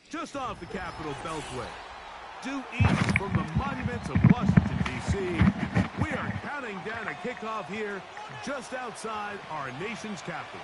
Just off the Capitol Beltway, due east from the monuments of Washington, D.C., we are counting down a kickoff here just outside our nation's capital.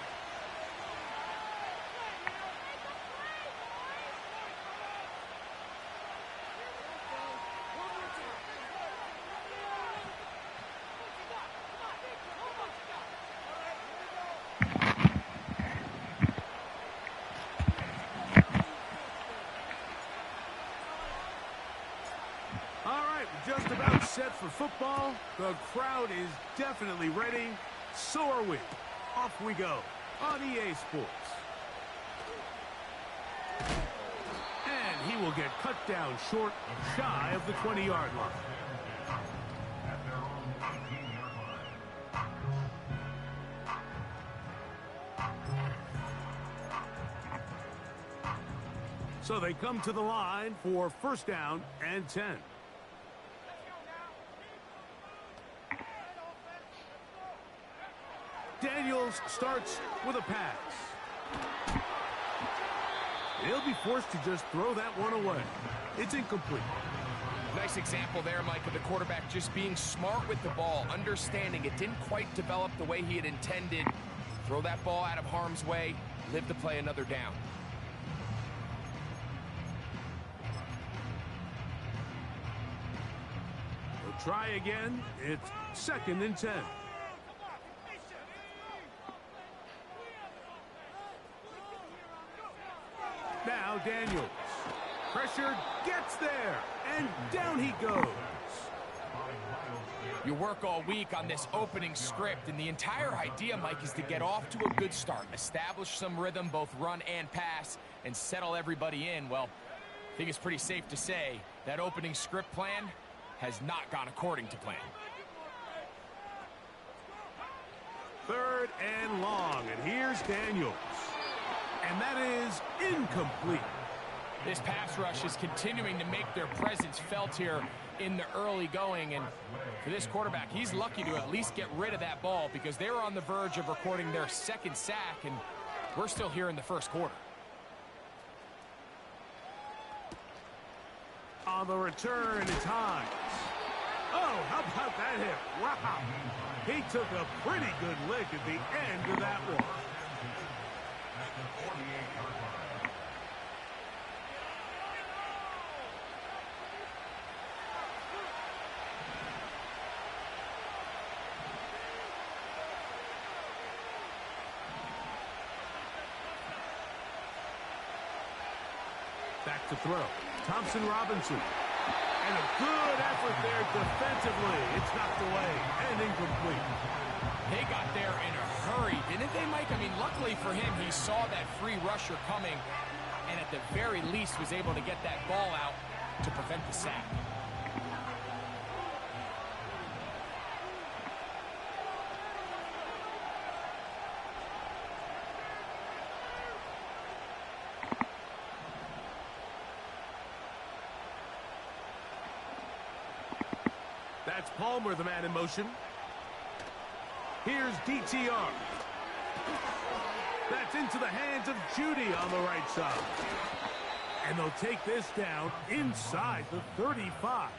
Just about set for football. The crowd is definitely ready. So are we. Off we go on EA Sports. And he will get cut down short and shy of the 20-yard line. So they come to the line for first down and 10. Daniels starts with a pass. He'll be forced to just throw that one away. It's incomplete. Nice example there, Mike, of the quarterback just being smart with the ball, understanding it didn't quite develop the way he had intended. Throw that ball out of harm's way, live to play another down. We'll try again. It's second and 10. Now Daniels. Pressure gets there, and down he goes. You work all week on this opening script, and the entire idea, Mike, is to get off to a good start, establish some rhythm, both run and pass, and settle everybody in. Well, I think it's pretty safe to say that opening script plan has not gone according to plan. Third and long, and here's Daniels. And that is incomplete. This pass rush is continuing to make their presence felt here in the early going. And for this quarterback, he's lucky to at least get rid of that ball because they were on the verge of recording their second sack, and we're still here in the first quarter. On the return, it's Hines. Oh, how about that hit? Wow. He took a pretty good lick at the end of that one. Back to throw. Thompson Robinson. And a good effort there defensively. It's knocked away and incomplete. They got there in a hurry, didn't they, Mike? I mean, luckily for him, he saw that free rusher coming and at the very least was able to get that ball out to prevent the sack. That's Palmer, the man in motion. Here's DTR. That's into the hands of Judy on the right side. And they'll take this down inside the 35.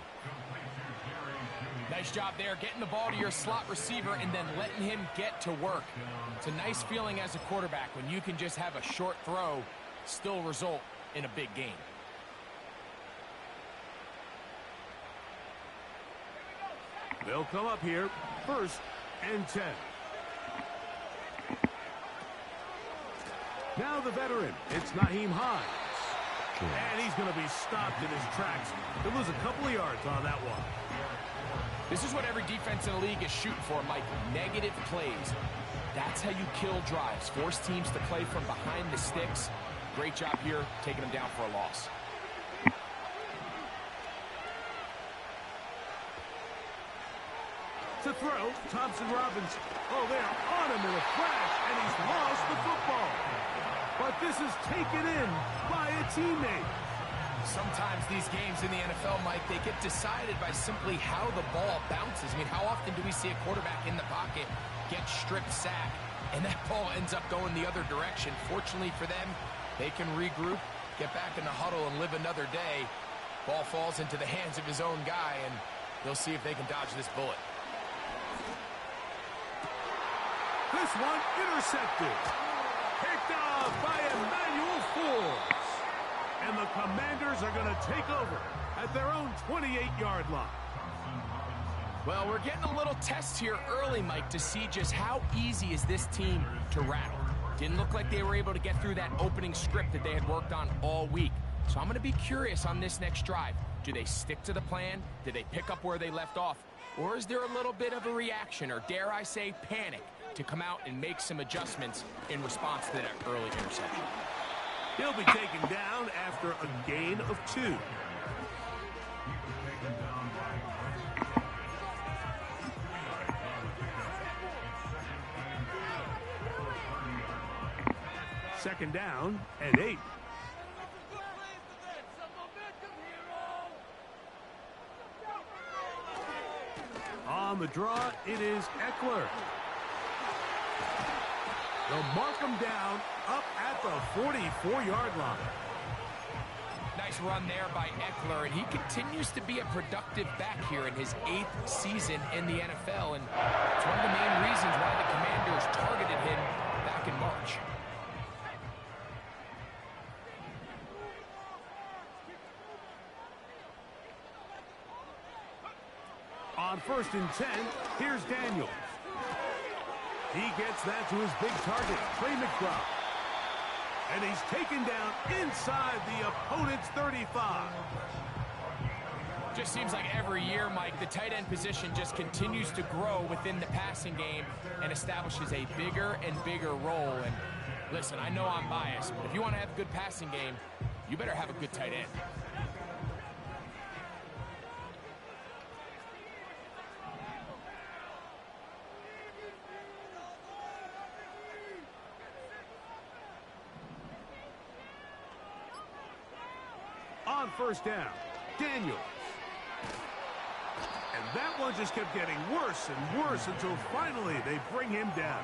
Nice job there, getting the ball to your slot receiver and then letting him get to work. It's a nice feeling as a quarterback when you can just have a short throw, still result in a big game. They'll come up here, 1st and 10. Now the veteran, it's Nyheim Hines. And he's going to be stopped in his tracks. He'll lose a couple of yards on that one. This is what every defense in the league is shooting for, Mike. Negative plays. That's how you kill drives. Force teams to play from behind the sticks. Great job here, taking them down for a loss. To throw, Thompson-Robinson. Oh, they're on him in a flash, and he's lost the football. But this is taken in by a teammate. Sometimes these games in the NFL, Mike, they get decided by simply how the ball bounces. I mean, how often do we see a quarterback in the pocket get stripped sack, and that ball ends up going the other direction? Fortunately for them, they can regroup, get back in the huddle, and live another day. Ball falls into the hands of his own guy, and they'll see if they can dodge this bullet. This one intercepted. Picked off by Emmanuel Forbes. And the Commanders are going to take over at their own 28-yard line. Well, we're getting a little test here early, Mike, to see just how easy is this team to rattle. Didn't look like they were able to get through that opening script that they had worked on all week. So I'm going to be curious on this next drive. Do they stick to the plan? Do they pick up where they left off? Or is there a little bit of a reaction, or dare I say panic, to come out and make some adjustments in response to that early interception? He'll be taken down after a gain of 2. Second down and 8. On the draw, it is Eckler. They'll mark him down up at the 44-yard line. Nice run there by Eckler, and he continues to be a productive back here in his 8th season in the NFL, and it's one of the main reasons why the Commanders targeted him back in March. On 1st and 10, here's Daniels. He gets that to his big target, Trey McBride. And he's taken down inside the opponent's 35. Just seems like every year, Mike, the tight end position just continues to grow within the passing game and establishes a bigger and bigger role. And listen, I know I'm biased, but if you want to have a good passing game, you better have a good tight end. On 1st down, Daniels. And that one just kept getting worse and worse until finally they bring him down.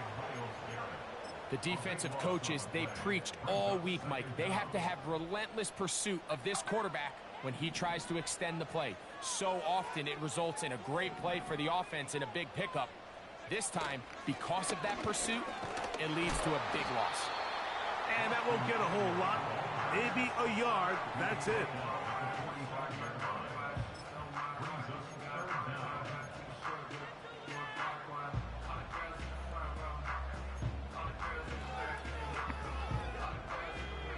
The defensive coaches, they preached all week, Mike. They have to have relentless pursuit of this quarterback when he tries to extend the play. So often it results in a great play for the offense and a big pickup. This time, because of that pursuit, it leads to a big loss. And that won't get a whole lot. Maybe a yard. That's it.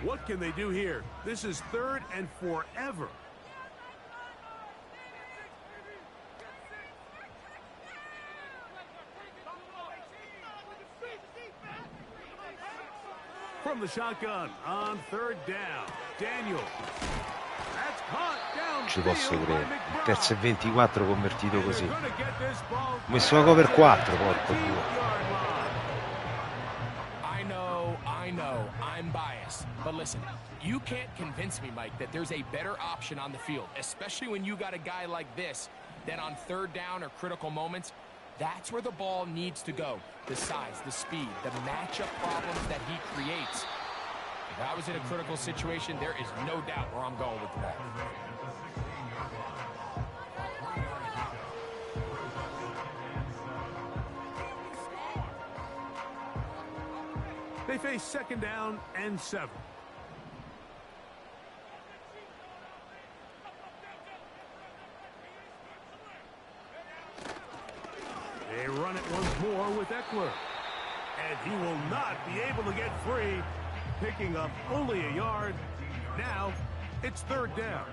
What can they do here? This is 3rd and forever. From the shotgun on 3rd down, Daniels. That's caught down. Ci posso credere. Il terzo e 24 convertito così. Ho messo la cover 4, porco Dio. I know, I'm biased. But listen, you can't convince me, Mike, that there's a better option on the field, especially when you got a guy like this Then on third down or critical moments, that's where the ball needs to go. The size, the speed, the matchup problems that he creates. If I was in a critical situation, there is no doubt where I'm going with the ball. They face second down and 7. They run it once more with Eckler. And he will not be able to get free, picking up only a yard. Now, it's third down.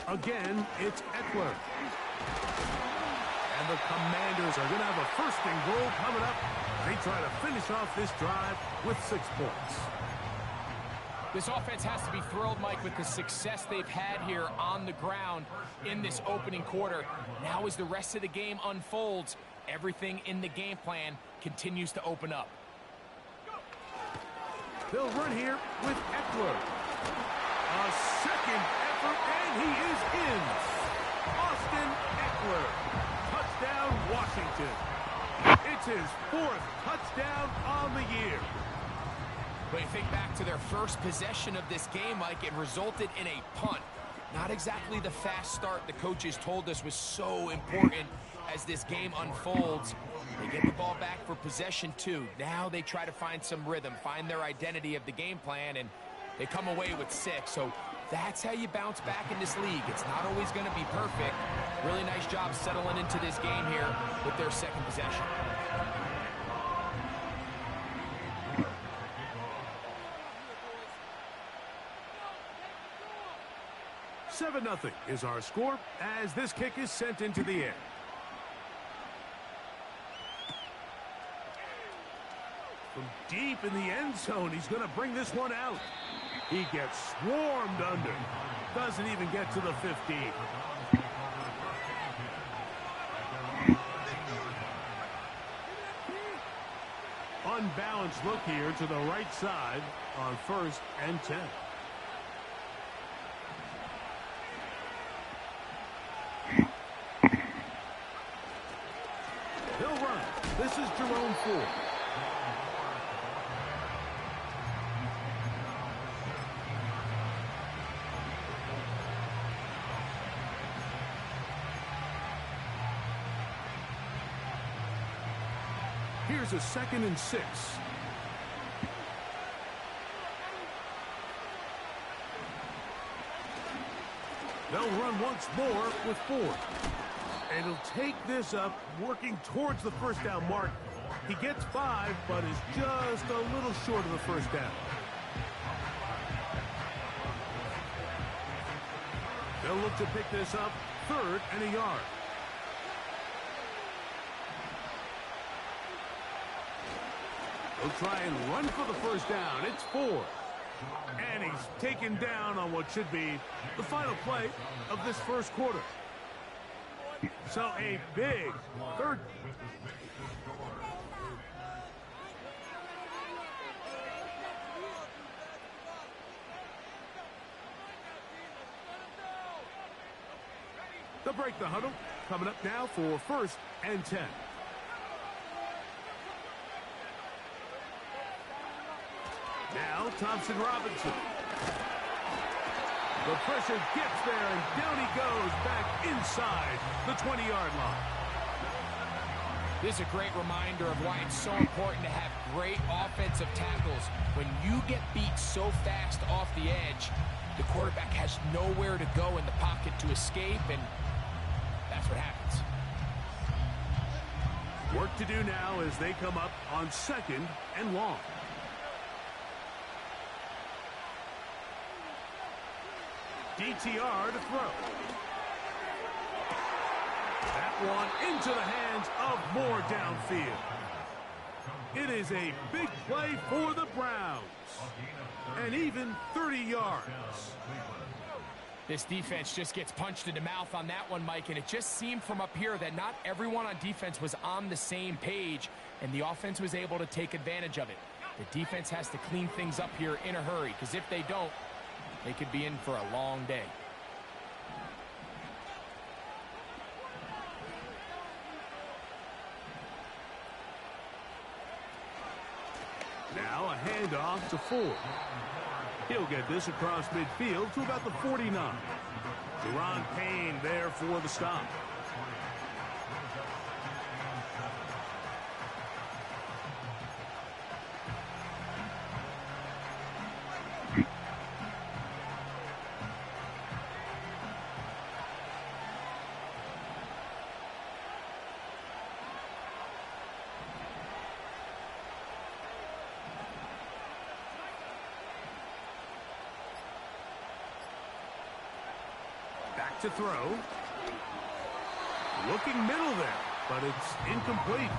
Again, it's Eckler. And the Commanders are going to have a first and goal coming up. They try to finish off this drive with 6 points. This offense has to be thrilled, Mike, with the success they've had here on the ground in this opening quarter. Now as the rest of the game unfolds, everything in the game plan continues to open up. They'll run here with Eckler. A second effort, and he is in. Austin Eckler. Touchdown, Washington. It's his 4th touchdown on the year. But you think back to their first possession of this game, Mike, it resulted in a punt. Not exactly the fast start the coaches told us was so important as this game unfolds. They get the ball back for possession 2. Now they try to find some rhythm, find their identity of the game plan, and they come away with 6. So that's how you bounce back in this league. It's not always going to be perfect. Really nice job settling into this game here with their second possession. Seven 0 is our score as this kick is sent into the air. From deep in the end zone, he's going to bring this one out. He gets swarmed under. Doesn't even get to the 15. Unbalanced look here to the right side on 1st and 10. They'll run. This is Jerome Ford. Here's a 2nd and 6. They'll run once more with Ford. And he'll take this up, working towards the first down mark. He gets 5, but is just a little short of the first down. They'll look to pick this up, 3rd and a yard. They'll try and run for the first down. It's Ford. And he's taken down on what should be the final play of this first quarter. So a big 3rd. They'll break the huddle. Coming up now for 1st and 10. Now Thompson Robinson. The pressure gets there, and down he goes back inside the 20-yard line. This is a great reminder of why it's so important to have great offensive tackles. When you get beat so fast off the edge, the quarterback has nowhere to go in the pocket to escape, and that's what happens. Work to do now as they come up on 2nd and long. DTR to throw. That one into the hands of Moore downfield. It is a big play for the Browns. And even 30 yards. This defense just gets punched in the mouth on that one, Mike, and it just seemed from up here that not everyone on defense was on the same page, and the offense was able to take advantage of it. The defense has to clean things up here in a hurry, because if they don't, they could be in for a long day. Now a handoff to Ford. He'll get this across midfield to about the 49. Deron Payne there for the stop. Back to throw. Looking middle there, but it's incomplete.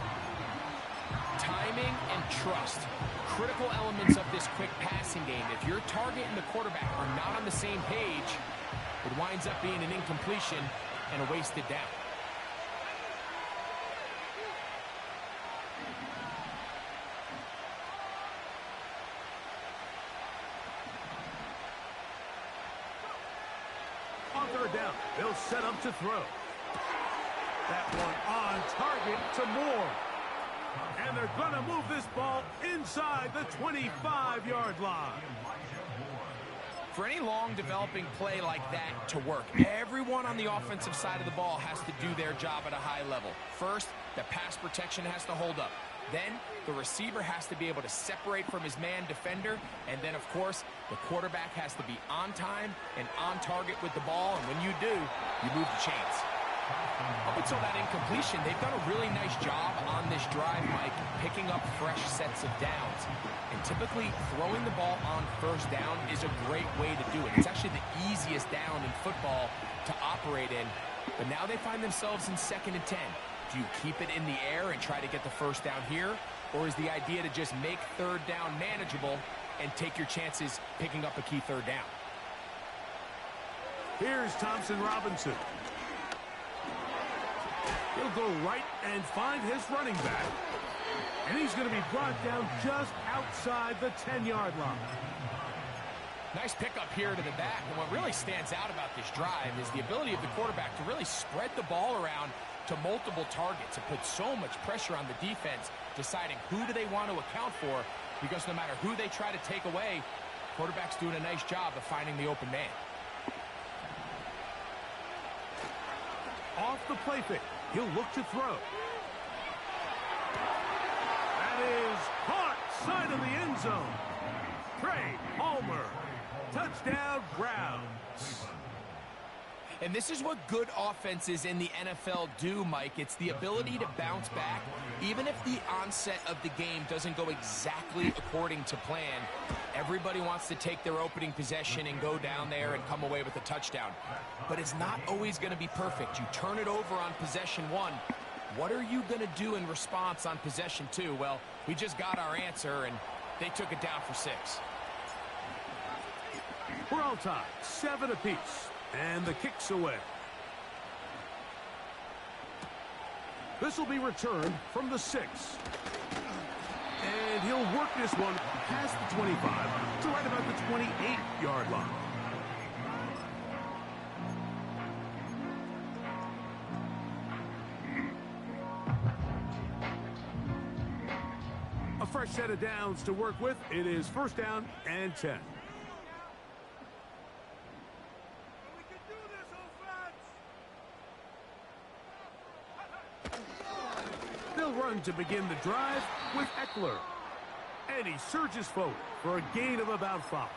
Timing and trust, critical elements of this quick passing game. If your target and the quarterback are not on the same page, it winds up being an incompletion and a wasted down. On third down, they'll set up to throw. That one on target to Moore. And they're going to move this ball inside the 25-yard line. For any long developing play like that to work, everyone on the offensive side of the ball has to do their job at a high level. First, the pass protection has to hold up. Then, the receiver has to be able to separate from his man defender. And then, of course, the quarterback has to be on time and on target with the ball. And when you do, you move the chains. Up until that incompletion, they've done a really nice job on this drive, Mike, picking up fresh sets of downs. And typically, throwing the ball on first down is a great way to do it. It's actually the easiest down in football to operate in. But now they find themselves in 2nd and 10. Do you keep it in the air and try to get the first down here? Or is the idea to just make third down manageable and take your chances picking up a key third down? Here's Thompson Robinson. He'll go right and find his running back. And he's going to be brought down just outside the 10-yard line. Nice pickup here to the back. And what really stands out about this drive is the ability of the quarterback to really spread the ball around to multiple targets. It puts so much pressure on the defense, deciding who do they want to account for, because no matter who they try to take away, quarterback's doing a nice job of finding the open man. Off the play fake, he'll look to throw. That is caught, side of the end zone. Trey Palmer, touchdown Browns. And this is what good offenses in the NFL do, Mike. It's the ability to bounce back. Even if the onset of the game doesn't go exactly according to plan, everybody wants to take their opening possession and go down there and come away with a touchdown. But it's not always going to be perfect. You turn it over on possession 1. What are you going to do in response on possession 2? Well, we just got our answer, and they took it down for 6. We're all tied, 7 apiece. And the kick's away. This will be returned from the 6. And he'll work this one past the 25 to right about the 28-yard line. A fresh set of downs to work with. It is 1st down and 10. They'll run to begin the drive with Eckler. And he surges forward for a gain of about 5.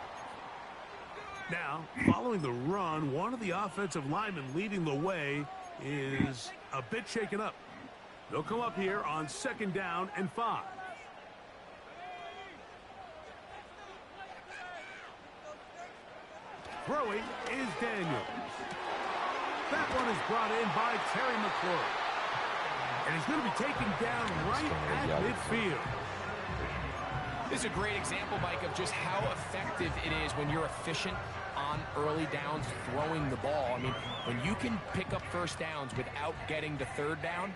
Now, following the run, one of the offensive linemen leading the way is a bit shaken up. They'll come up here on 2nd down and 5. Throwing is Daniels. That one is brought in by Terry McLaurin. And he's going to be taken down right at midfield. This is a great example, Mike, of just how effective it is when you're efficient on early downs throwing the ball. I mean, when you can pick up first downs without getting to third down,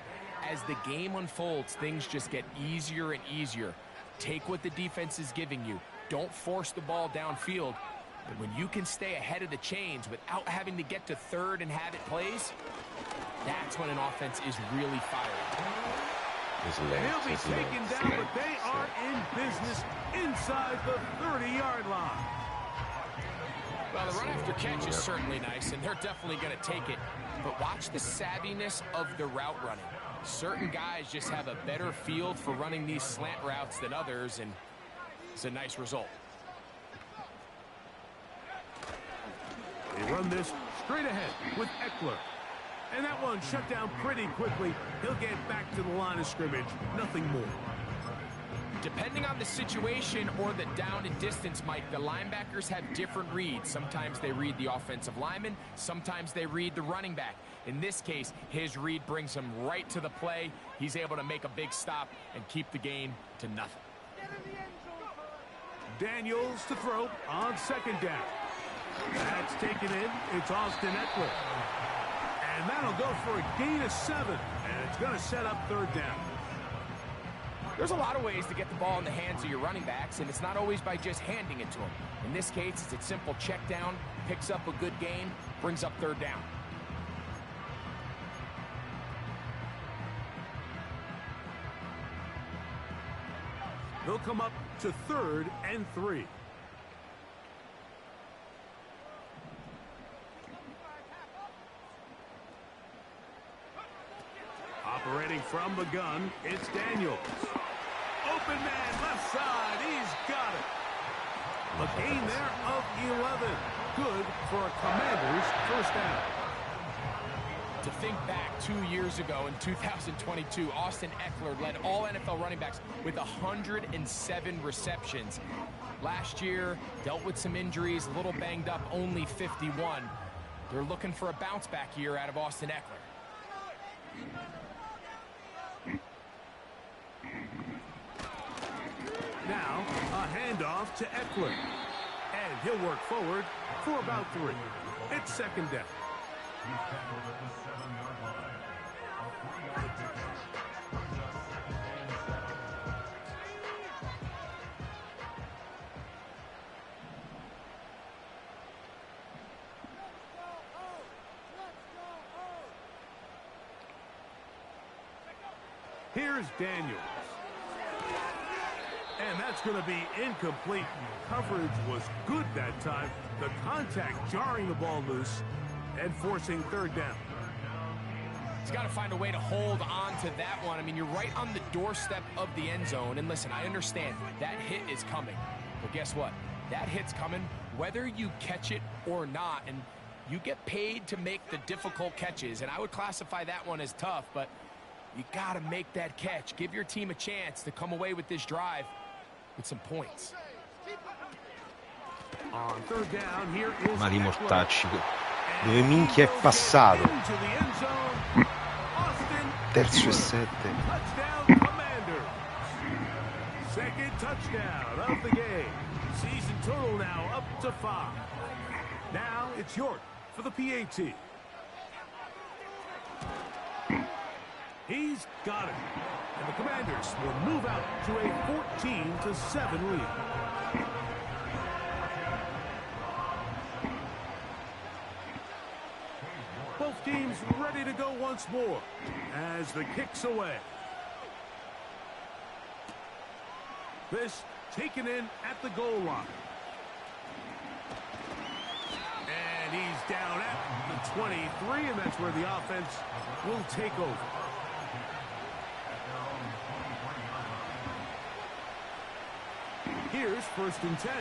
as the game unfolds, things just get easier and easier. Take what the defense is giving you. Don't force the ball downfield. But when you can stay ahead of the chains without having to get to third and have it plays, that's when an offense is really firing. He'll be taken down, but they are in business inside the 30-yard line. Well, the run after catch is certainly nice, and they're definitely going to take it. But watch the savviness of the route running. Certain guys just have a better feel for running these slant routes than others, and it's a nice result. They run this straight ahead with Eckler. And that one shut down pretty quickly. He'll get back to the line of scrimmage. Nothing more. Depending on the situation or the down and distance, Mike, the linebackers have different reads. Sometimes they read the offensive lineman. Sometimes they read the running back. In this case, his read brings him right to the play. He's able to make a big stop and keep the game to nothing. Daniels to throw on second down. That's taken in. It's Austin Eckler. And that'll go for a gain of 7. And it's going to set up third down. There's a lot of ways to get the ball in the hands of your running backs, and it's not always by just handing it to them. In this case, it's a simple check down, picks up a good gain, brings up third down. They'll come up to 3rd and 3. Operating from the gun, it's Daniels. Open man, left side, he's got it. A gain there of 11. Good for a Commanders first down. To think back 2 years ago in 2022, Austin Eckler led all NFL running backs with 107 receptions. Last year, dealt with some injuries, a little banged up, only 51. They're looking for a bounce-back year out of Austin Eckler. Now, a handoff to Eckler. And he'll work forward for about 3. It's second down. Here's Daniels. And that's going to be incomplete. Coverage was good that time. The contact jarring the ball loose and forcing third down. He's got to find a way to hold on to that one. I mean, you're right on the doorstep of the end zone. And listen, I understand that hit is coming. But guess what? That hit's coming whether you catch it or not. And you get paid to make the difficult catches. And I would classify that one as tough, but you got to make that catch. Give your team a chance to come away with this drive with some points. On third down, here is Ma rimortacci. Dove minchia è passato? Terzo e 7. Touchdown Commanders. Second touchdown of the game. Season total now up to 5. Now it's York for the PAT. He's got it. And the Commanders will move out to a 14-7 lead. Both teams ready to go once more as the kick's away. This taken in at the goal line. And he's down at the 23, and that's where the offense will take over. Here's 1st and 10.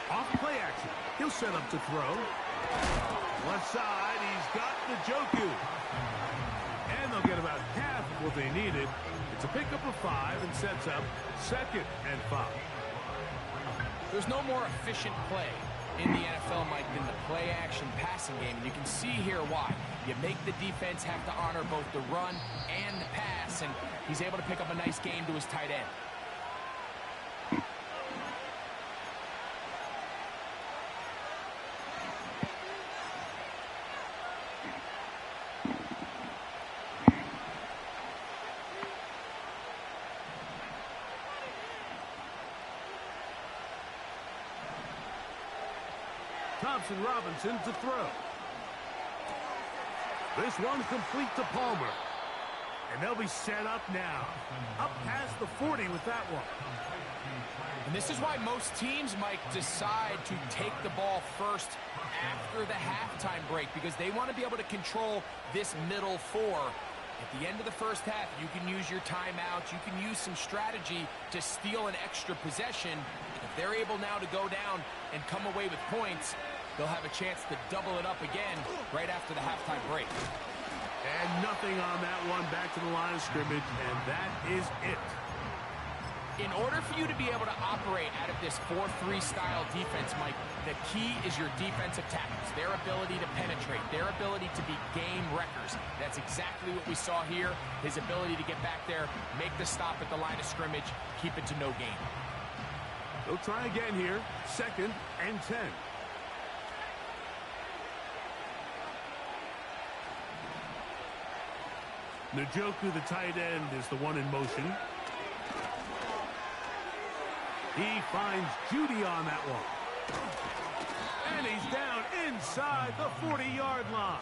Off play action. He'll set up to throw. Left side, he's got the Njoku. And they'll get about half what they needed. It's a pickup of 5 and sets up 2nd and 5. There's no more efficient play in the NFL, Mike, than the play-action passing game. And you can see here why. You make the defense have to honor both the run and the pass, and he's able to pick up a nice gain to his tight end. Thompson Robinson to throw. This one's complete to Palmer. And they'll be set up now. Up past the 40 with that one. And this is why most teams, Mike, decide to take the ball first after the halftime break, because they want to be able to control this middle four. At the end of the first half, you can use your timeouts. You can use some strategy to steal an extra possession. If they're able now to go down and come away with points, they'll have a chance to double it up again right after the halftime break. And nothing on that one, back to the line of scrimmage, and that is it. In order for you to be able to operate out of this 4-3 style defense, Mike, the key is your defensive tackles, their ability to penetrate, their ability to be game wreckers. That's exactly what we saw here, his ability to get back there, make the stop at the line of scrimmage, keep it to no gain. They'll try again here, 2nd and 10. Njoku, the tight end, is the one in motion. He finds Judy on that one. And he's down inside the 40-yard line.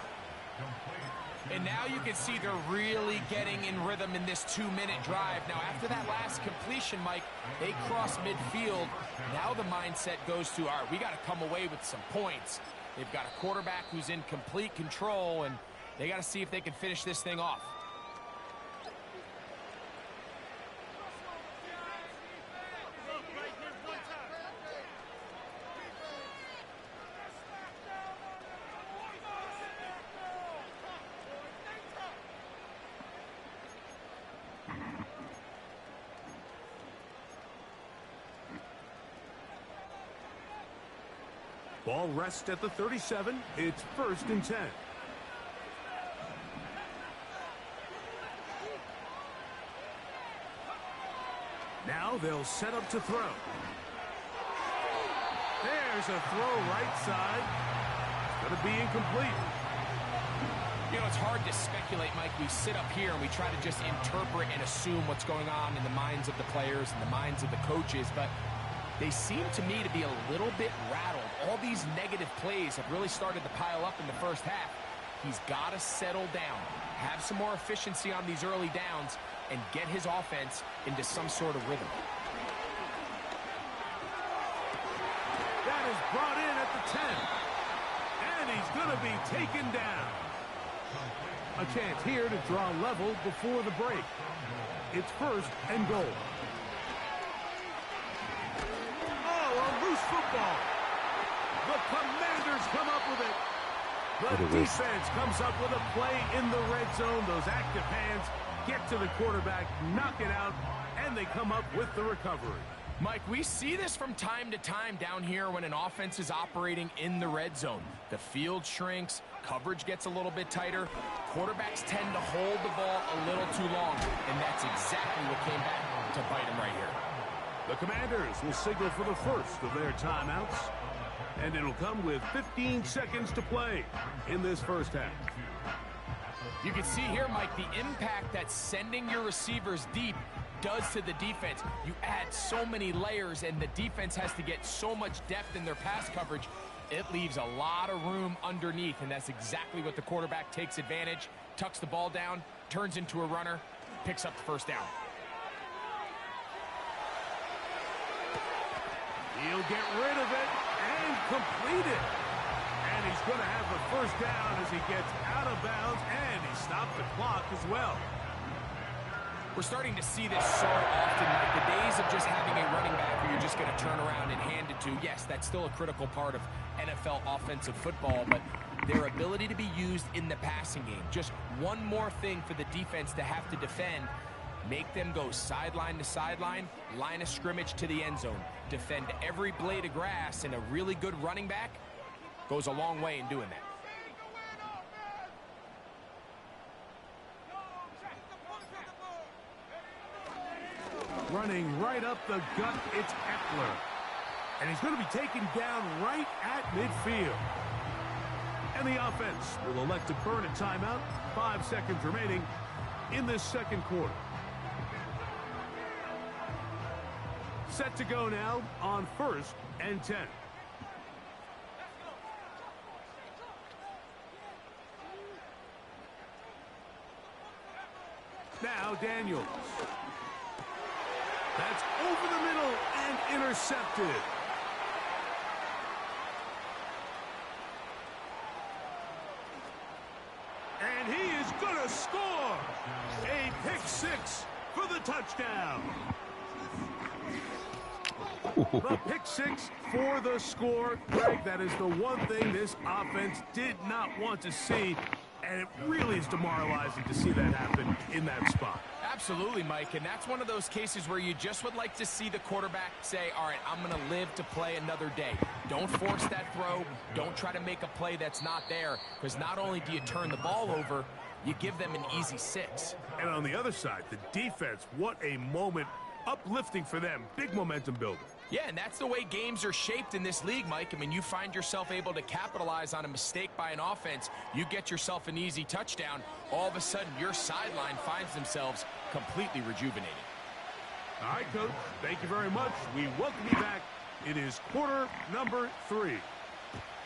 And now you can see they're really getting in rhythm in this 2-minute drive. Now, after that last completion, Mike, they cross midfield. Now the mindset goes to, all right, we got to come away with some points. They've got a quarterback who's in complete control, and they got to see if they can finish this thing off. Ball rests at the 37. It's 1st and 10. Now they'll set up to throw. There's a throw right side. It's going to be incomplete. You know, it's hard to speculate, Mike. We sit up here and we try to just interpret and assume what's going on in the minds of the players and the minds of the coaches, but they seem to me to be a little bit rattled. All these negative plays have really started to pile up in the first half. He's got to settle down, have some more efficiency on these early downs, and get his offense into some sort of rhythm. That is brought in at the 10. And he's going to be taken down. A chance here to draw level before the break. It's 1st and goal. Football. The Commanders come up with it. The defense comes up with a play in the red zone. Those active hands get to the quarterback, knock it out, and they come up with the recovery. Mike, we see this from time to time down here when an offense is operating in the red zone. The field shrinks, coverage gets a little bit tighter, quarterbacks tend to hold the ball a little too long, and that's exactly what came back to bite him right here. The Commanders will signal for the first of their timeouts, and it'll come with 15 seconds to play in this first half. You can see here, Mike, the impact that sending your receivers deep does to the defense. You add so many layers, and the defense has to get so much depth in their pass coverage. It leaves a lot of room underneath, and that's exactly what the quarterback takes advantage, tucks the ball down, turns into a runner, picks up the first down. He'll get rid of it and complete it. And he's going to have the first down as he gets out of bounds, and he stopped the clock as well. We're starting to see this so often, like the days of just having a running back where you're just going to turn around and hand it to. Yes, that's still a critical part of NFL offensive football, but their ability to be used in the passing game. Just one more thing for the defense to have to defend. Make them go sideline to sideline, line of scrimmage to the end zone. Defend every blade of grass, and a really good running back goes a long way in doing that. Running right up the gut, it's Eckler. And he's going to be taken down right at midfield. And the offense will elect to burn a timeout. 5 seconds remaining in this second quarter. Set to go now on 1st and 10. Now Daniels. That's over the middle and intercepted. And he is going to score. A pick six for the touchdown. The pick six for the score. Greg, that is the one thing this offense did not want to see. And it really is demoralizing to see that happen in that spot. Absolutely, Mike, and that's one of those cases where you just would like to see the quarterback say, all right, I'm going to live to play another day. Don't force that throw. Don't try to make a play that's not there, because not only do you turn the ball over, you give them an easy 6. And on the other side, the defense, what a moment, uplifting for them. Big momentum builder. Yeah, and that's the way games are shaped in this league, Mike. I mean, you find yourself able to capitalize on a mistake by an offense. You get yourself an easy touchdown. All of a sudden, your sideline finds themselves completely rejuvenated. All right, Coach. Thank you very much. We welcome you back. It is quarter number 3.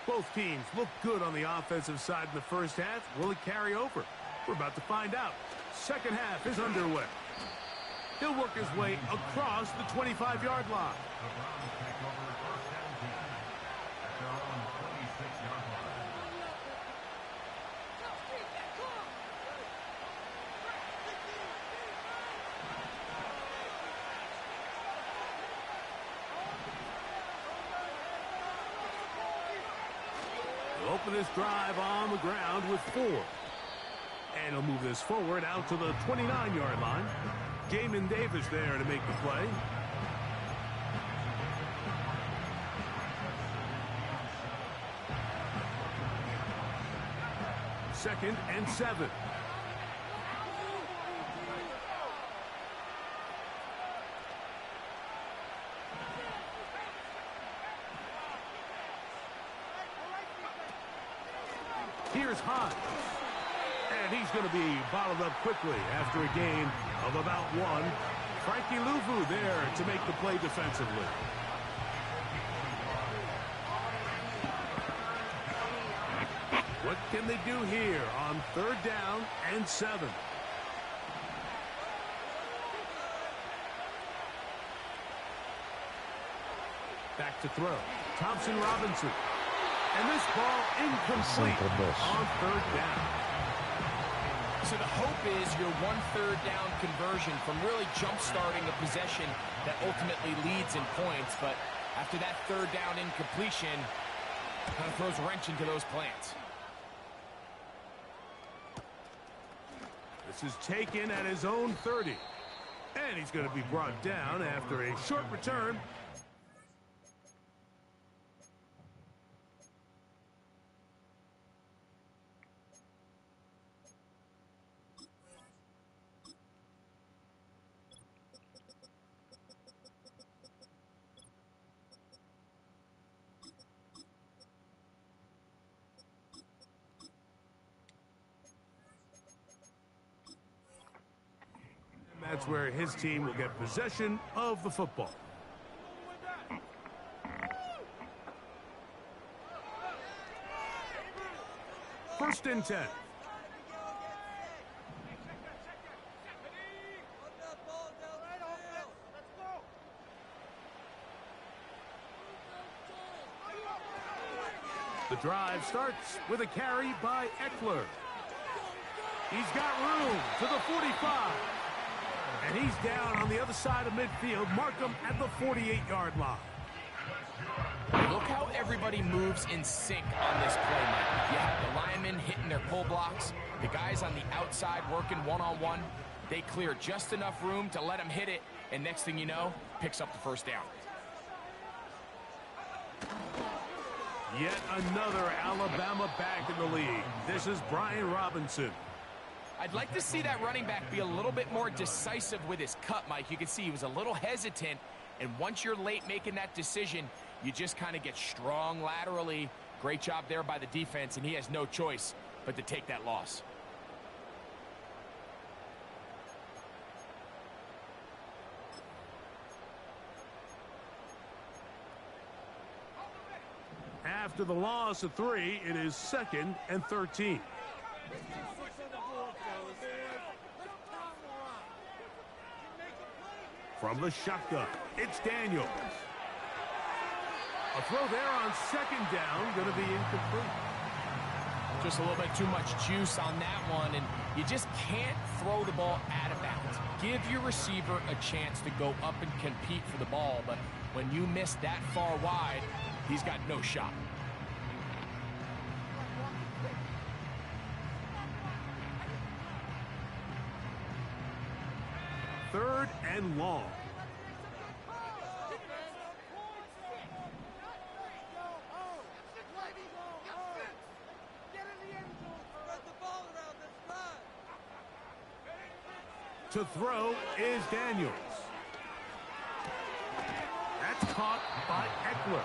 Both teams look good on the offensive side in the first half. Will it carry over? We're about to find out. Second half is underway. He'll work his way across the 25-yard line. He'll open this drive on the ground with 4. And he'll move this forward out to the 29-yard line. Jamin Davis there to make the play. Second and 7. Here's Hines. And he's going to be bottled up quickly after a gain of about 1. Frankie Louvu there to make the play defensively. What can they do here on 3rd down and 7? Back to throw. Thompson Robinson. And this ball incomplete on 3rd down. So the hope is your 1/3 down conversion from really jump-starting a possession that ultimately leads in points. But after that 3rd down incompletion, kind of throws a wrench into those plans. This is taken at his own 30. And he's going to be brought down after a short return. That's where his team will get possession of the football. First and 10. The drive starts with a carry by Eckler. He's got room to the 45. And he's down on the other side of midfield. Mark him at the 48-yard line. Look how everybody moves in sync on this play, Mike. You have the linemen hitting their pull blocks, the guys on the outside working one-on-one. They clear just enough room to let him hit it, and next thing you know, picks up the first down. Yet another Alabama back in the league. This is Brian Robinson. I'd like to see that running back be a little bit more decisive with his cut, Mike. You can see he was a little hesitant, and once you're late making that decision, you just kind of get strong laterally. Great job there by the defense, and he has no choice but to take that loss. After the loss of 3, it is 2nd and 13. From the shotgun, it's Daniels. A throw there on 2nd down, going to be incomplete. Just a little bit too much juice on that one, and you just can't throw the ball out of bounds. Give your receiver a chance to go up and compete for the ball, but when you miss that far wide, he's got no shot. Third and long. To throw is Daniels. That's caught by Eckler.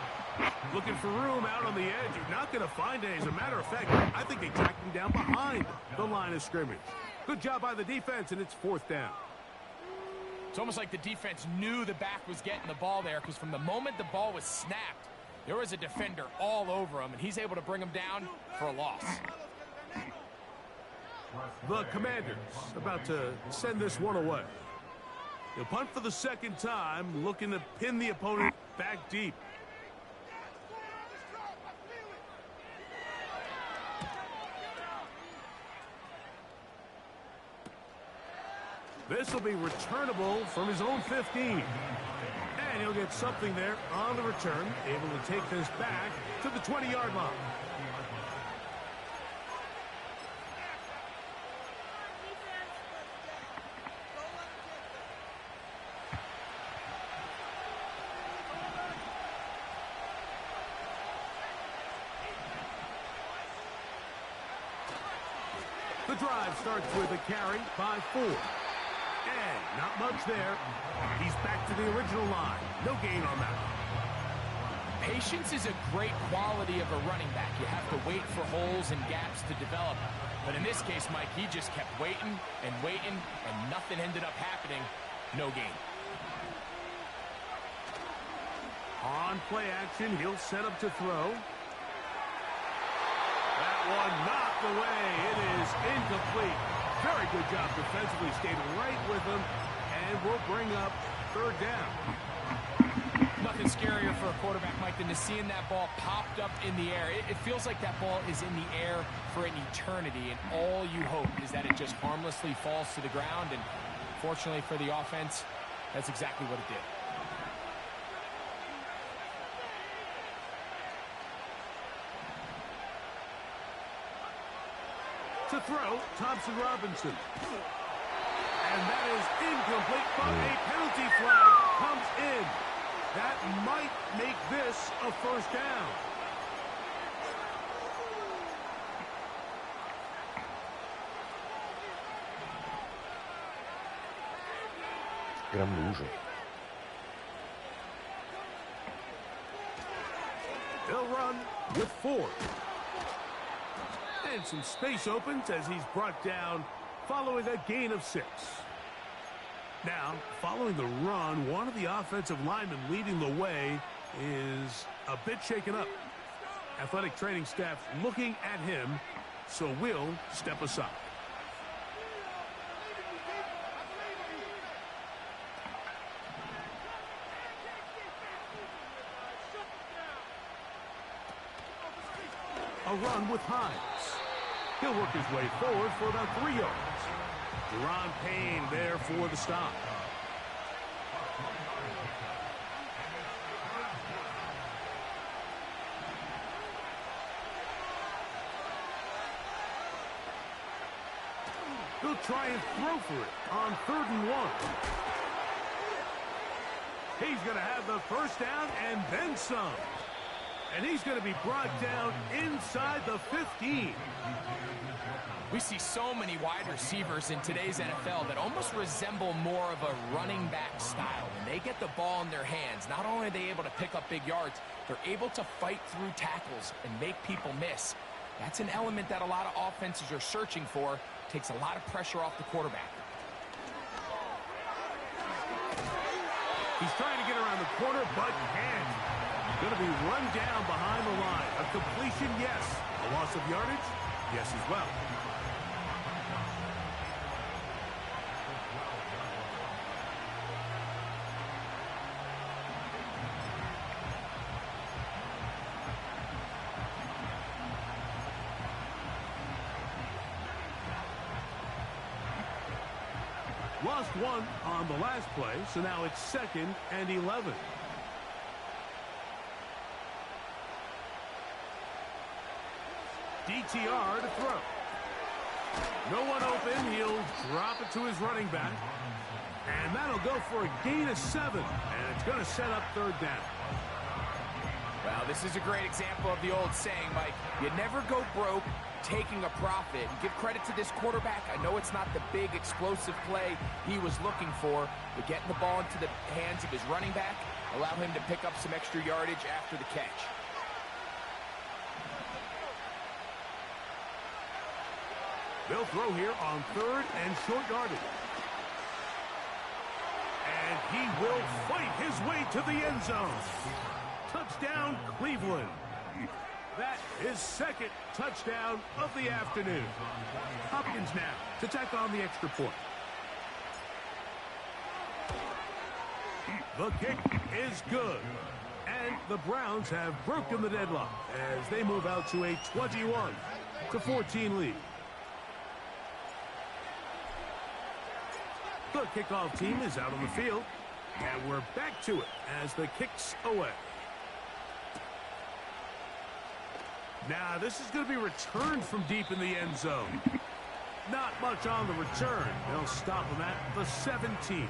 Looking for room out on the edge. You're not going to find it. As a matter of fact, I think they tracked him down behind the line of scrimmage. Good job by the defense, and it's 4th down. It's almost like the defense knew the back was getting the ball there, because from the moment the ball was snapped, there was a defender all over him, and he's able to bring him down for a loss. The Commanders about to send this one away. They'll punt for the 2nd time, looking to pin the opponent back deep. This will be returnable from his own 15. And he'll get something there on the return, able to take this back to the 20-yard line. The drive starts with a carry by 4. And not much there. He's back to the original line. No gain on that one. Patience is a great quality of a running back. You have to wait for holes and gaps to develop. But in this case, Mike, he just kept waiting and waiting, and nothing ended up happening. No gain. On play action, he'll set up to throw. That one knocked away. It is incomplete. Very good job defensively. Stayed right with him, and we'll bring up 3rd down. Nothing scarier for a quarterback, Mike, than to seeing that ball popped up in the air. It feels like that ball is in the air for an eternity, and all you hope is that it just harmlessly falls to the ground, and fortunately for the offense, that's exactly what it did. To throw, Thompson Robinson. And that is incomplete, but a penalty flag comes in. That might make this a 1st down. Gran uso. They'll run with 4. And some space opens as he's brought down following a gain of 6. Now, following the run, one of the offensive linemen leading the way is a bit shaken up. Athletic training staff looking at him, so we'll step aside. A run with Hines. He'll work his way forward for about 3 yards. Deron Payne there for the stop. He'll try and throw for it on 3rd and 1. He's going to have the first down and then some. And he's going to be brought down inside the 15. We see so many wide receivers in today's NFL that almost resemble more of a running back style. When they get the ball in their hands, not only are they able to pick up big yards, they're able to fight through tackles and make people miss. That's an element that a lot of offenses are searching for. Takes a lot of pressure off the quarterback. He's trying to get around the corner, but can't. Going to be run down behind the line. A completion, yes. A loss of yardage, yes as well. Lost one on the last play, so now it's 2nd and 11. DTR to throw. No one open. He'll drop it to his running back. And that'll go for a gain of 7. And it's going to set up 3rd down. Well, this is a great example of the old saying, Mike. You never go broke taking a profit. And give credit to this quarterback. I know it's not the big explosive play he was looking for, but getting the ball into the hands of his running back allow him to pick up some extra yardage after the catch. They'll throw here on 3rd and short yardage. And he will fight his way to the end zone. Touchdown, Cleveland. That is 2nd touchdown of the afternoon. Hopkins now to tack on the extra point. The kick is good. And the Browns have broken the deadlock as they move out to a 21-14 lead. The kickoff team is out on the field. And we're back to it as the kick's away. Now, this is going to be returned from deep in the end zone. Not much on the return. They'll stop him at the 17.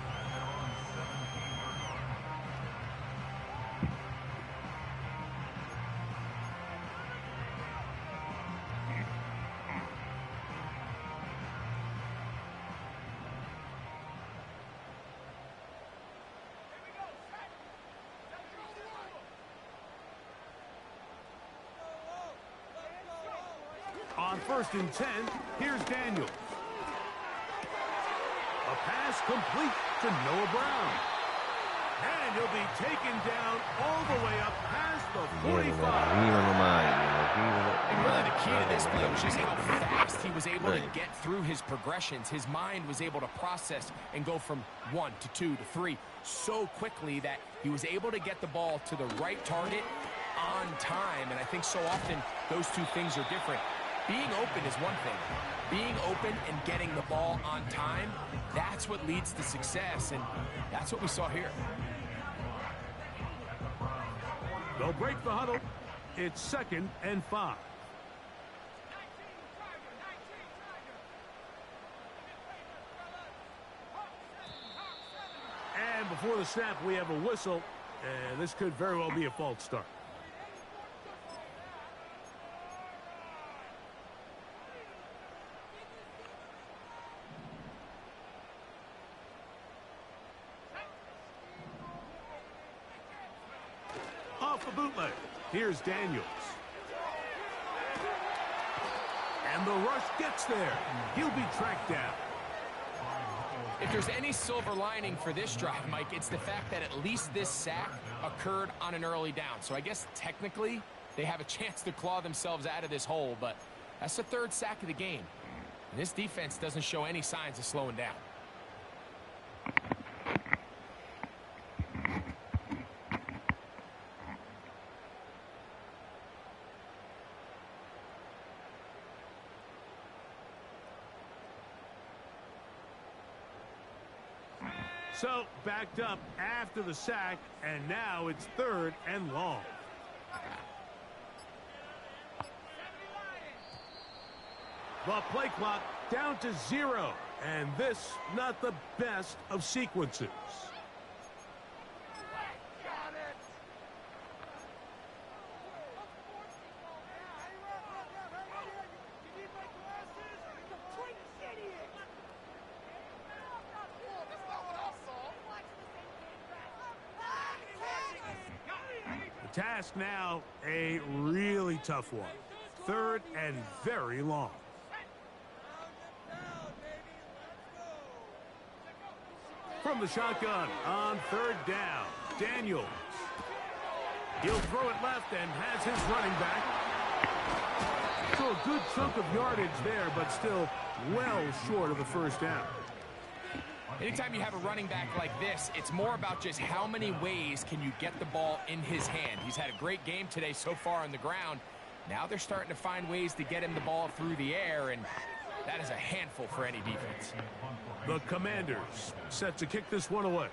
On 1st and 10, here's Daniels. A pass complete to Noah Brown. And he'll be taken down all the way up past the 45. And really the key to this play was just how fast he was able to get through his progressions. His mind was able to process and go from 1 to 2 to 3 so quickly that he was able to get the ball to the right target on time. And I think so often those two things are different. Being open is one thing. Being open and getting the ball on time, that's what leads to success, and that's what we saw here. They'll break the huddle. It's 2nd and 5. And before the snap, we have a whistle, and this could very well be a false start. Off the bootleg, here's Daniels. And the rush gets there. He'll be tracked down. If there's any silver lining for this drive, Mike, it's the fact that at least this sack occurred on an early down. So I guess technically they have a chance to claw themselves out of this hole, but that's the 3rd sack of the game. And this defense doesn't show any signs of slowing down. So, backed up after the sack, and now it's 3rd and long. The play clock down to 0. And this, not the best of sequences. The task now, a really tough one. 3rd and very long. From the shotgun on 3rd down, Daniels. He'll throw it left and has his running back. So a good chunk of yardage there, but still well short of the 1st down. Anytime you have a running back like this, it's more about just how many ways can you get the ball in his hand. He's had a great game today so far on the ground. Now they're starting to find ways to get him the ball through the air, and that is a handful for any defense. The Commanders set to kick this one away.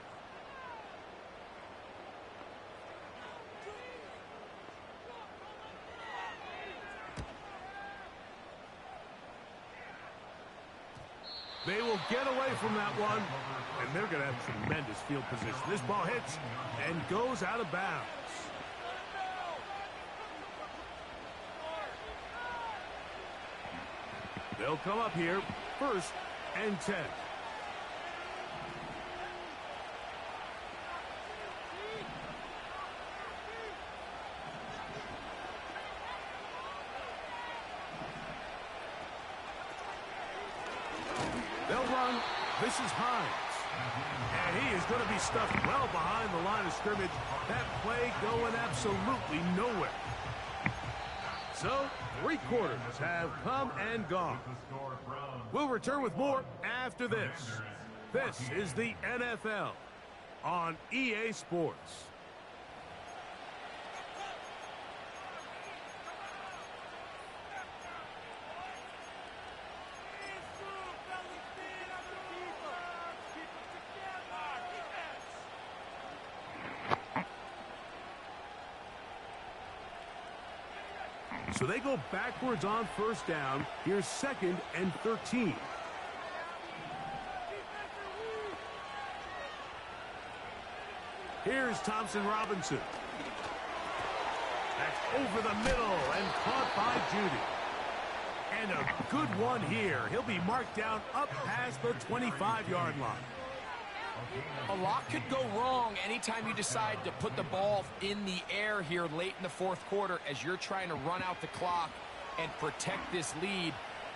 They will get away from that one, and they're going to have tremendous field position. This ball hits and goes out of bounds. They'll come up here, 1st and 10. They'll run. This is Hines. And he is going to be stuffed well behind the line of scrimmage. That play going absolutely nowhere. So, 3 quarters have come and gone. We'll return with more after this. This is the NFL on EA Sports. So they go backwards on 1st down. Here's 2nd and 13. Here's Thompson Robinson. That's over the middle and caught by Judy. And a good one here. He'll be marked down up past the 25-yard line. A lot could go wrong anytime you decide to put the ball in the air here late in the 4th quarter as you're trying to run out the clock and protect this lead.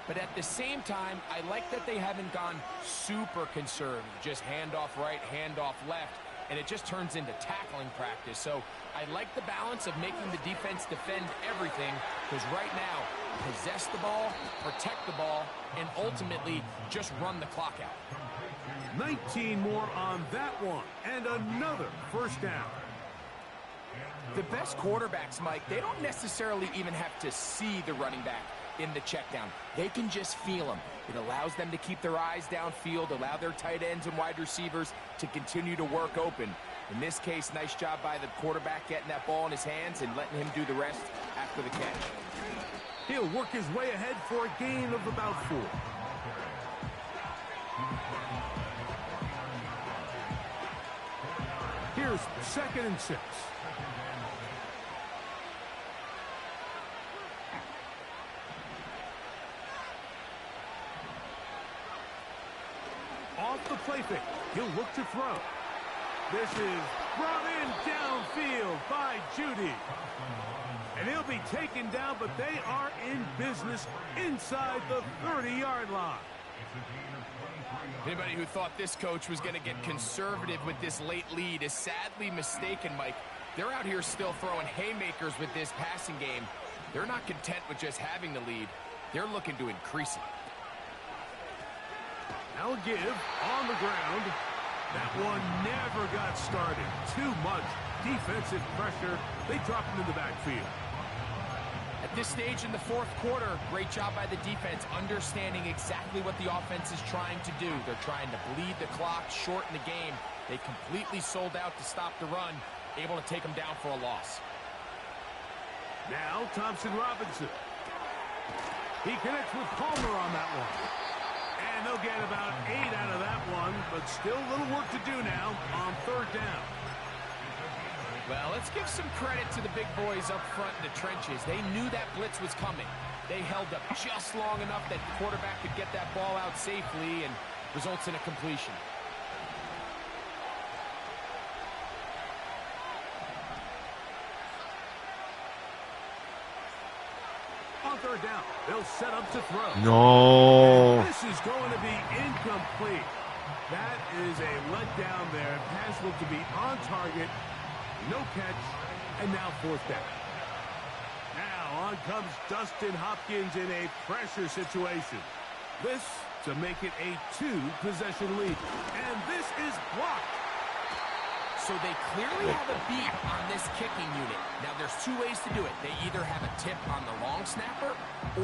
But at the same time, I like that they haven't gone super conservative. Just handoff right, handoff left, and it just turns into tackling practice. So I like the balance of making the defense defend everything, because right now, possess the ball, protect the ball, and ultimately just run the clock out. 19 more on that one, and another 1st down. The best quarterbacks, Mike, they don't necessarily even have to see the running back in the check down. They can just feel him. It allows them to keep their eyes downfield, allow their tight ends and wide receivers to continue to work open. In this case, nice job by the quarterback getting that ball in his hands and letting him do the rest after the catch. He'll work his way ahead for a gain of about 4. Here's 2nd and 6. Off the play fake. He'll look to throw. This is brought in downfield by Judy. And he'll be taken down, but they are in business inside the 30-yard line. Anybody who thought this coach was going to get conservative with this late lead is sadly mistaken, Mike. They're out here still throwing haymakers with this passing game. They're not content with just having the lead. They're looking to increase it. Now a give on the ground. That one never got started. Too much defensive pressure. They drop him in the backfield. At this stage in the 4th quarter, great job by the defense, understanding exactly what the offense is trying to do. They're trying to bleed the clock, shorten the game. They completely sold out to stop the run, able to take them down for a loss. Now Thompson Robinson. He connects with Palmer on that one. And they'll get about 8 out of that one, but still a little work to do now on third down. Well, let's give some credit to the big boys up front in the trenches. They knew that blitz was coming. They held up just long enough that the quarterback could get that ball out safely and results in a completion. On third down, they'll set up to throw. No. And this is going to be incomplete. That is a letdown there. Pass looked to be on target. No catch, and now fourth down. Now on comes Dustin Hopkins in a pressure situation. This to make it a 2-possession lead. And this is blocked. So they clearly have a beat on this kicking unit. Now there's 2 ways to do it. They either have a tip on the long snapper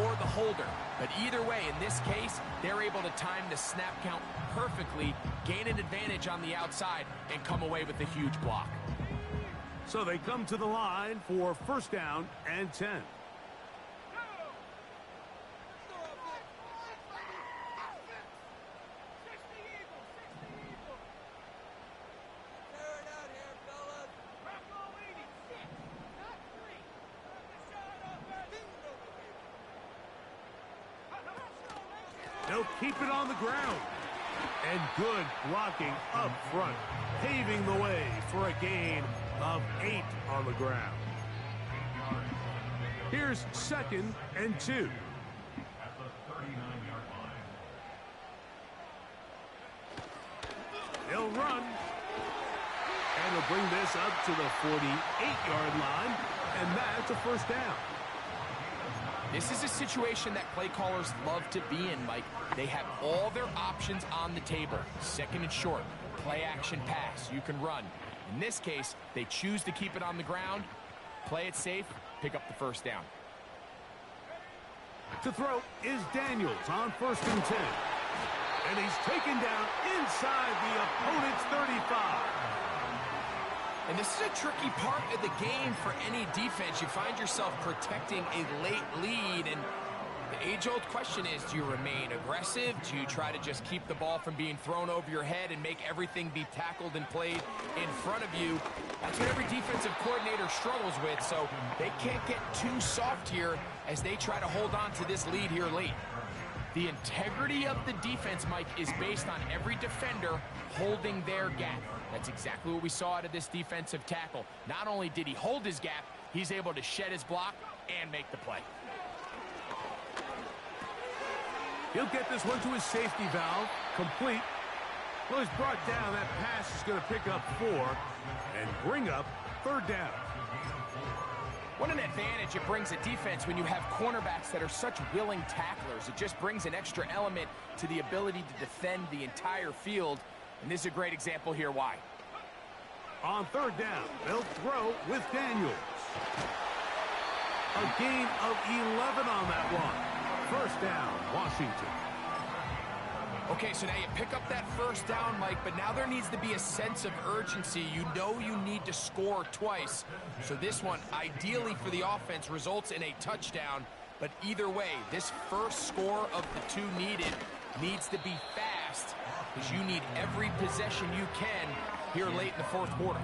or the holder. But either way, in this case, they're able to time the snap count perfectly, gain an advantage on the outside, and come away with a huge block. So they come to the line for first down and 10. They'll keep it on the ground. And good blocking up front, paving the way for a gain of 8 on the ground. Here's second and 2. They'll run. And they'll bring this up to the 48-yard line. And that's a first down. This is a situation that play callers love to be in, Mike. They have all their options on the table. Second and short, play action pass, you can run. In this case, they choose to keep it on the ground, play it safe, pick up the first down. To throw is Daniels on first and 10. And he's taken down inside the opponent's 35. And this is a tricky part of the game for any defense. You find yourself protecting a late lead, and the age-old question is, do you remain aggressive? Do you try to just keep the ball from being thrown over your head and make everything be tackled and played in front of you? That's what every defensive coordinator struggles with, so they can't get too soft here as they try to hold on to this lead here late. The integrity of the defense, Mike, is based on every defender holding their gap. That's exactly what we saw out of this defensive tackle. Not only did he hold his gap, he's able to shed his block and make the play. He'll get this one to his safety valve, complete. Well, he's brought down. That pass is going to pick up 4 and bring up third down. What an advantage it brings a defense when you have cornerbacks that are such willing tacklers. It just brings an extra element to the ability to defend the entire field. And this is a great example here why. On third down, they'll throw with Daniels. A gain of 11 on that one. First down, Washington. Okay, so now you pick up that first down, Mike, but now there needs to be a sense of urgency. You know you need to score twice. So this one, ideally for the offense, results in a touchdown. But either way, this first score of the 2 needed needs to be fast, because you need every possession you can here late in the fourth quarter.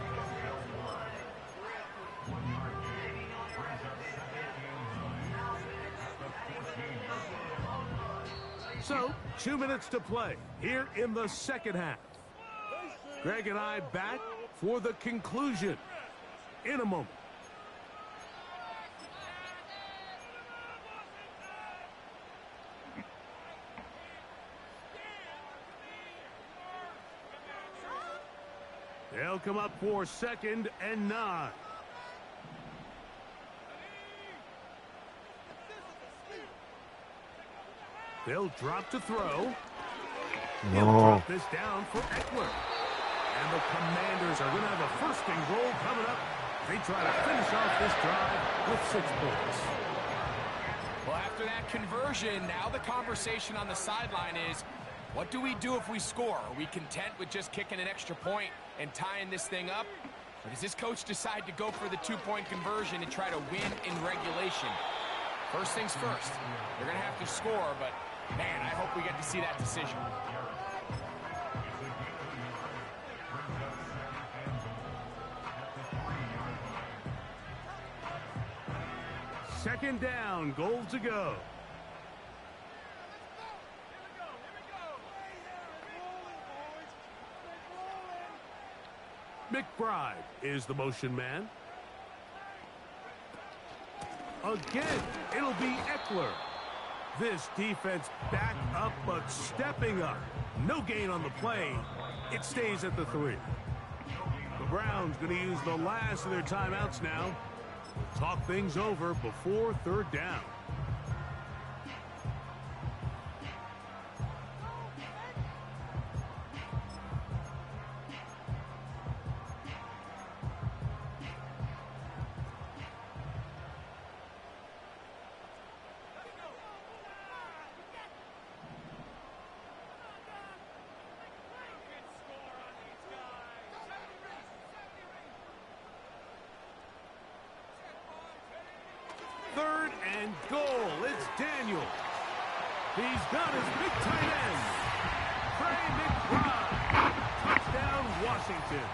So, 2 minutes to play here in the second half. Greg and I back for the conclusion in a moment. They'll come up for second and 9. They'll drop to throw. He'll drop this down for Eckler. And the Commanders are going to have a first and goal coming up. They try to finish off this drive with 6 points. Well, after that conversion, now the conversation on the sideline is, what do we do if we score? Are we content with just kicking an extra point and tying this thing up? Or does this coach decide to go for the 2-point conversion and try to win in regulation? First things first, they're going to have to score, but Man, I hope we get to see that decision. Second down, goal to go. McBride is the motion man. Again, it'll be Eckler. This defense back up, but stepping up. No gain on the play. It stays at the 3. The Browns going to use the last of their timeouts now. Talk things over before third down. Third and goal. It's Daniel. He's got his big tight end. Trey McBride. Touchdown, Washington.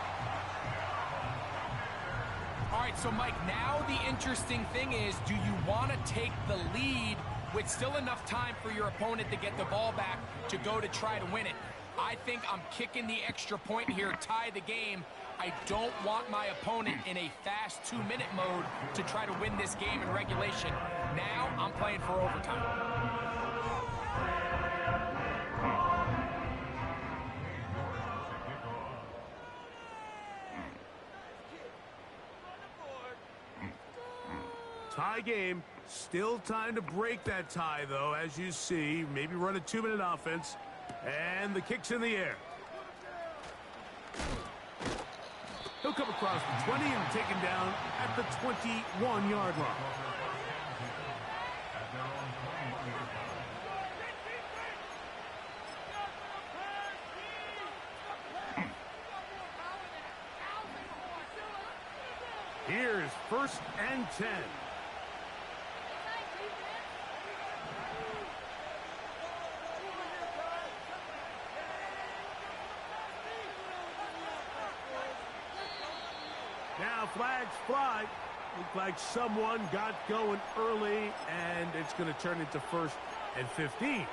All right, so Mike, now the interesting thing is, do you want to take the lead with still enough time for your opponent to get the ball back to go to try to win it? I think I'm kicking the extra point here, tie the game. I don't want my opponent in a fast 2-minute mode to try to win this game in regulation. Now I'm playing for overtime. Tie game. Still time to break that tie, though, as you see. Maybe run a 2-minute offense. And the kick's in the air. He'll come across the 20 and taken down at the 21-yard line. Here's 1st and 10. Now flags fly. Looked like someone got going early, and it's going to turn into 1st and 15.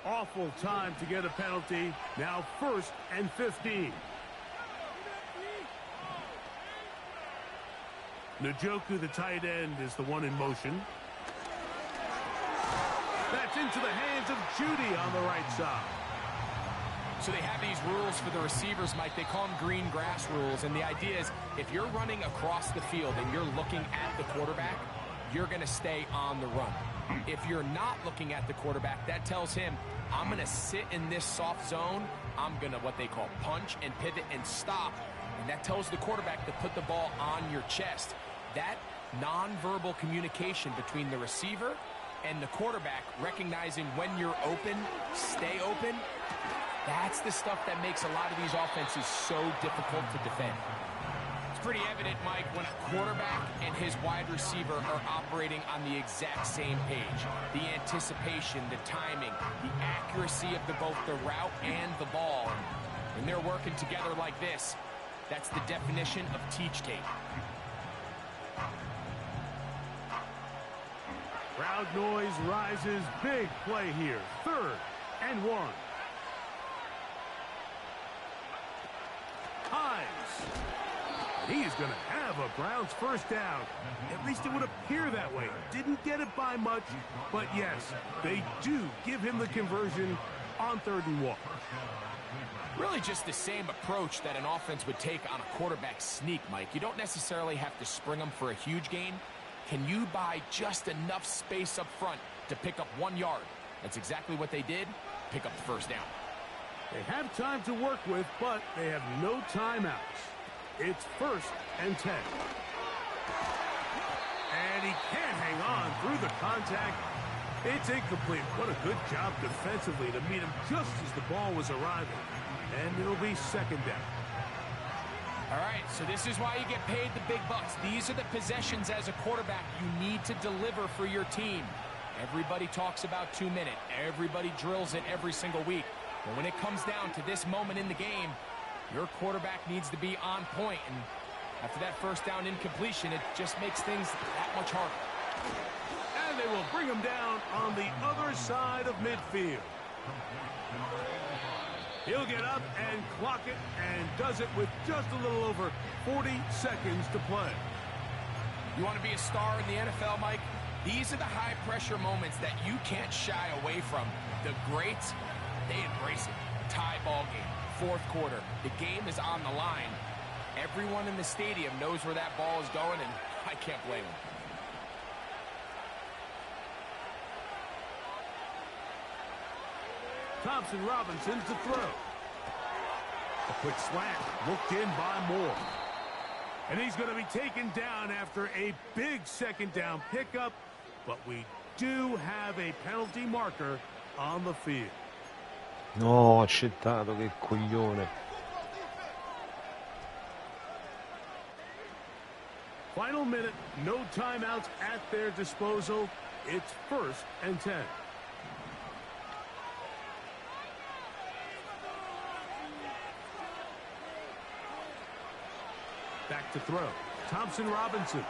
Awful time to get a penalty. Now 1st and 15. Njoku, the tight end, is the one in motion. That's into the hands of Judy on the right side. So they have these rules for the receivers, Mike. They call them green grass rules. And the idea is if you're running across the field and you're looking at the quarterback, you're going to stay on the run. If you're not looking at the quarterback, that tells him, I'm going to sit in this soft zone. I'm going to what they call punch and pivot and stop. And that tells the quarterback to put the ball on your chest. That nonverbal communication between the receiver and the quarterback, recognizing when you're open, stay open, that's the stuff that makes a lot of these offenses so difficult to defend. It's pretty evident, Mike, when a quarterback and his wide receiver are operating on the exact same page. The anticipation, the timing, the accuracy of both the route and the ball. And when they're working together like this, that's the definition of teach tape. Crowd noise rises. Big play here. 3rd and 1. Hines. He's going to have a Browns first down. At least it would appear that way. Didn't get it by much, but yes, they do give him the conversion on 3rd and 1. Really just the same approach that an offense would take on a quarterback sneak, Mike. You don't necessarily have to spring them for a huge gain. Can you buy just enough space up front to pick up 1 yard? That's exactly what they did. Pick up the first down. They have time to work with, but they have no timeouts. It's 1st and 10. And he can't hang on through the contact. It's incomplete. What a good job defensively to meet him just as the ball was arriving. And it'll be second down. All right, so this is why you get paid the big bucks. These are the possessions as a quarterback you need to deliver for your team. Everybody talks about 2 minutes. Everybody drills it every single week. But when it comes down to this moment in the game, your quarterback needs to be on point. And after that first down incompletion, it just makes things that much harder. And they will bring him down on the other side of midfield. He'll get up and clock it, and does it with just a little over 40 seconds to play. You want to be a star in the NFL, Mike? These are the high-pressure moments that you can't shy away from. The greats, they embrace it. Tie ball game, fourth quarter. The game is on the line. Everyone in the stadium knows where that ball is going, and I can't blame them. Thompson Robinson to throw. A quick slant, looked in by Moore. And he's going to be taken down after a big second down pickup, but we do have a penalty marker on the field. No, accettato, che coglione. Final minute, no timeouts at their disposal. It's 1st and 10. Back to throw. Thompson Robinson.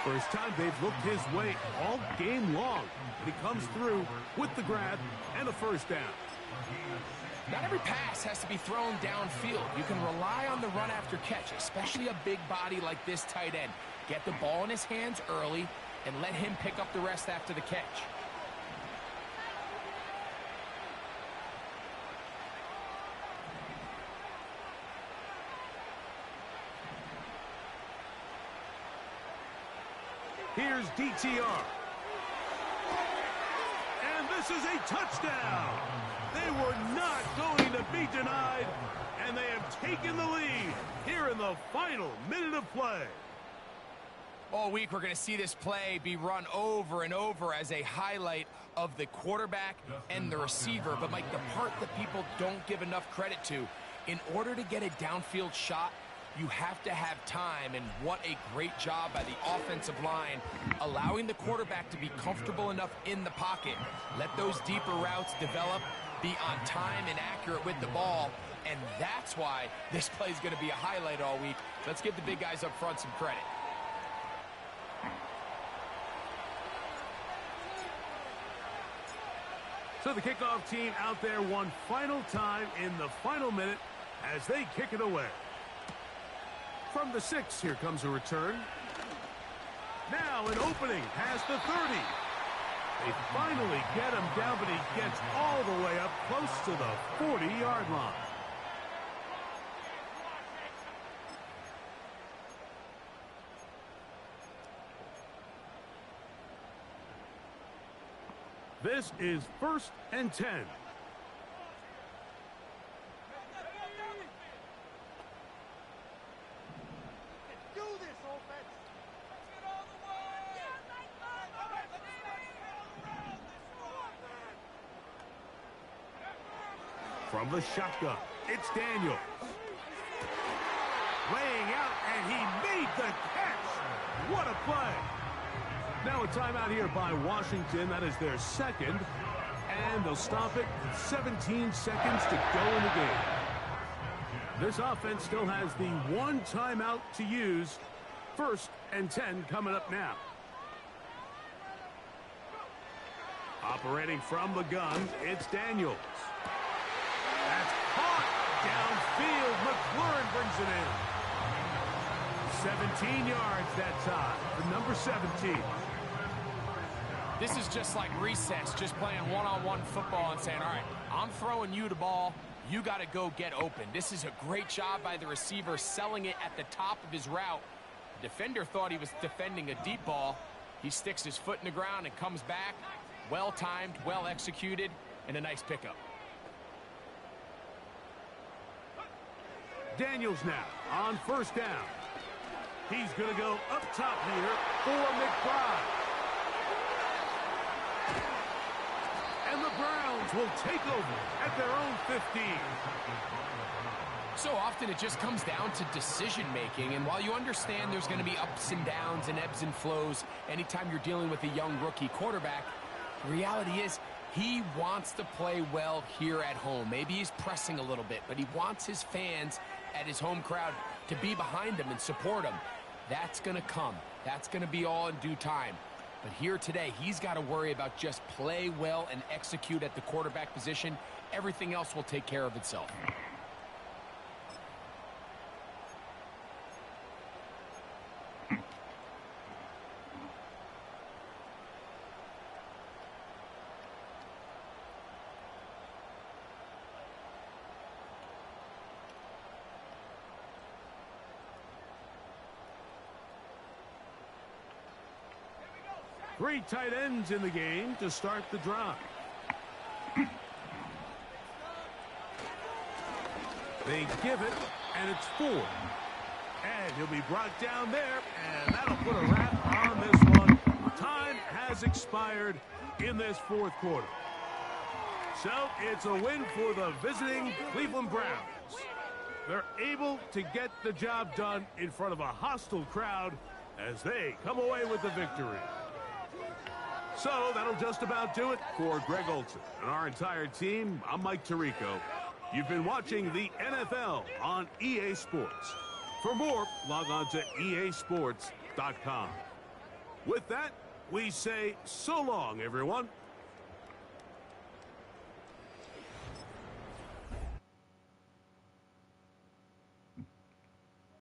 First time they've looked his way all game long. And he comes through with the grab and a first down. Not every pass has to be thrown downfield. You can rely on the run after catch, especially a big body like this tight end. Get the ball in his hands early and let him pick up the rest after the catch. Here's DTR. And this is a touchdown. They were not going to be denied, and they have taken the lead here in the final minute of play. All week, we're going to see this play be run over and over as a highlight of the quarterback and the receiver. But, Mike, the part that people don't give enough credit to, in order to get a downfield shot, you have to have time, and what a great job by the offensive line, allowing the quarterback to be comfortable enough in the pocket. Let those deeper routes develop, be on time and accurate with the ball, and that's why this play is going to be a highlight all week. Let's give the big guys up front some credit. So the kickoff team out there one final time in the final minute as they kick it away. From the 6, here comes a return. Now an opening past the 30. They finally get him down, but he gets all the way up close to the 40-yard line. This is 1st and 10. From the shotgun, it's Daniels. Laying out, and he made the catch. What a play. Now a timeout here by Washington. That is their second. And they'll stop it with 17 seconds to go in the game. This offense still has the one timeout to use. 1st and 10 coming up now. Operating from the gun, it's Daniels. That's caught downfield. McLaurin brings it in. 17 yards that time for number 17. This is just like recess, just playing one-on-one football and saying, all right, I'm throwing you the ball. You got to go get open. This is a great job by the receiver selling it at the top of his route. The defender thought he was defending a deep ball. He sticks his foot in the ground and comes back. Well-timed, well-executed, and a nice pickup. Daniels now on 1st down. He's going to go up top here for McBride. offense will take over at their own 15. So often it just comes down to decision-making, and while you understand there's going to be ups and downs and ebbs and flows anytime you're dealing with a young rookie quarterback, the reality is he wants to play well here at home. Maybe he's pressing a little bit, but he wants his fans at his home crowd to be behind him and support him. That's going to come. That's going to be all in due time. But here today, he's got to worry about just play well and execute at the quarterback position. Everything else will take care of itself. Three tight ends in the game to start the drive. They give it, and it's 4. And he'll be brought down there, and that'll put a wrap on this one. Time has expired in this fourth quarter. So it's a win for the visiting Cleveland Browns. They're able to get the job done in front of a hostile crowd as they come away with the victory. So that'll just about do it for Greg Olson and our entire team. I'm Mike Tirico. You've been watching the NFL on EA Sports. For more, log on to easports.com. With that, we say so long, everyone.